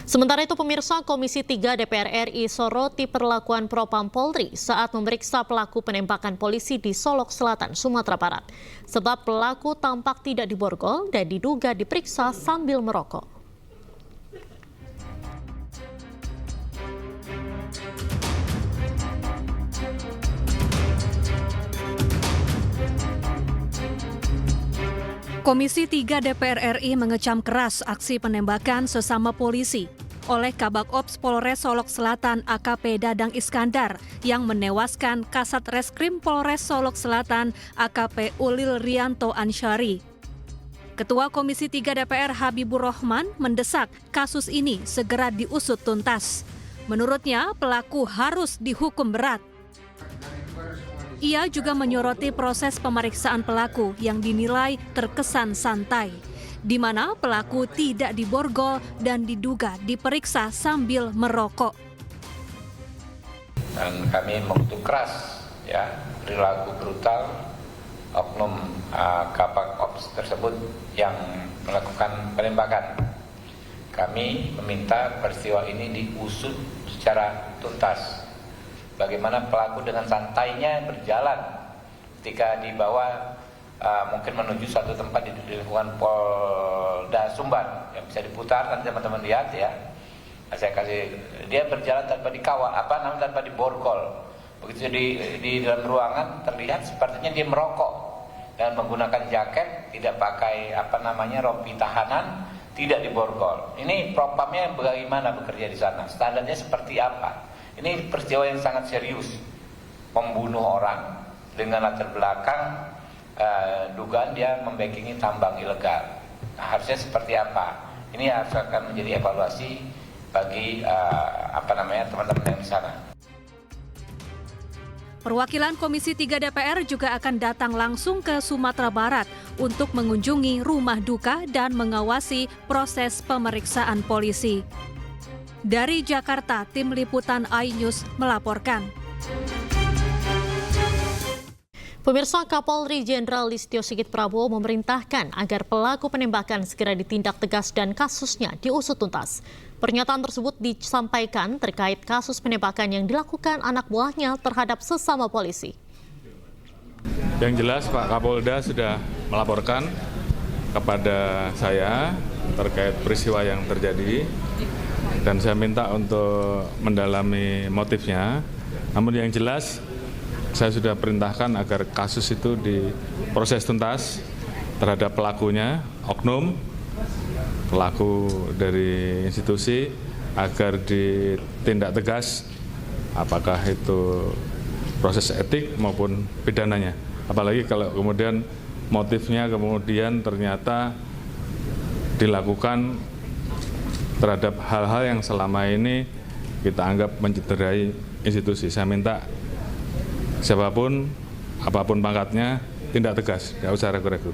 Sementara itu pemirsa, Komisi 3 DPR RI soroti perlakuan Propam Polri saat memeriksa pelaku penembakan polisi di Solok Selatan, Sumatera Barat. Sebab pelaku tampak tidak diborgol dan diduga diperiksa sambil merokok. Komisi 3 DPR RI mengecam keras aksi penembakan sesama polisi oleh Kabak Ops Polres Solok Selatan AKP Dadang Iskandar yang menewaskan Kasat Reskrim Polres Solok Selatan AKP Ulil Rianto Ansyari. Ketua Komisi 3 DPR Habibur Rahman mendesak kasus ini segera diusut tuntas. Menurutnya, pelaku harus dihukum berat. Ia juga menyoroti proses pemeriksaan pelaku yang dinilai terkesan santai, di mana pelaku tidak diborgol dan diduga diperiksa sambil merokok. Dan kami mengutuk keras perilaku brutal oknum Kabak Ops tersebut yang melakukan penembakan. Kami meminta peristiwa ini diusut secara tuntas. Bagaimana pelaku dengan santainya berjalan ketika dibawa mungkin menuju suatu tempat di lingkungan Polda Sumbar yang bisa diputar, nanti teman-teman lihat ya. Saya kasih, dia berjalan tanpa dikawal, tanpa diborgol. Begitu di dalam ruangan terlihat sepertinya dia merokok dan menggunakan jaket, tidak pakai rompi tahanan, tidak diborgol. Ini propamnya bagaimana bekerja di sana? Standarnya seperti apa? Ini peristiwa yang sangat serius, membunuh orang dengan latar belakang dugaan dia membackingi tambang ilegal. Nah, harusnya seperti apa? Ini harus akan menjadi evaluasi bagi teman-teman yang di sana. Perwakilan Komisi 3 DPR juga akan datang langsung ke Sumatera Barat untuk mengunjungi rumah duka dan mengawasi proses pemeriksaan polisi. Dari Jakarta, Tim Liputan iNews melaporkan. Pemirsa, Kapolri Jenderal Listio Sigit Prabowo memerintahkan agar pelaku penembakan segera ditindak tegas dan kasusnya diusut tuntas. Pernyataan tersebut disampaikan terkait kasus penembakan yang dilakukan anak buahnya terhadap sesama polisi. Yang jelas Pak Kapolda sudah melaporkan kepada saya terkait peristiwa yang terjadi dan saya minta untuk mendalami motifnya. Namun yang jelas saya sudah perintahkan agar kasus itu diproses tuntas terhadap pelakunya, oknum, pelaku dari institusi, agar ditindak tegas apakah itu proses etik maupun pidananya. Apalagi kalau kemudian motifnya ternyata dilakukan terhadap hal-hal yang selama ini kita anggap mencederai institusi. Saya minta siapapun, apapun pangkatnya, tindak tegas, tidak usah ragu-ragu.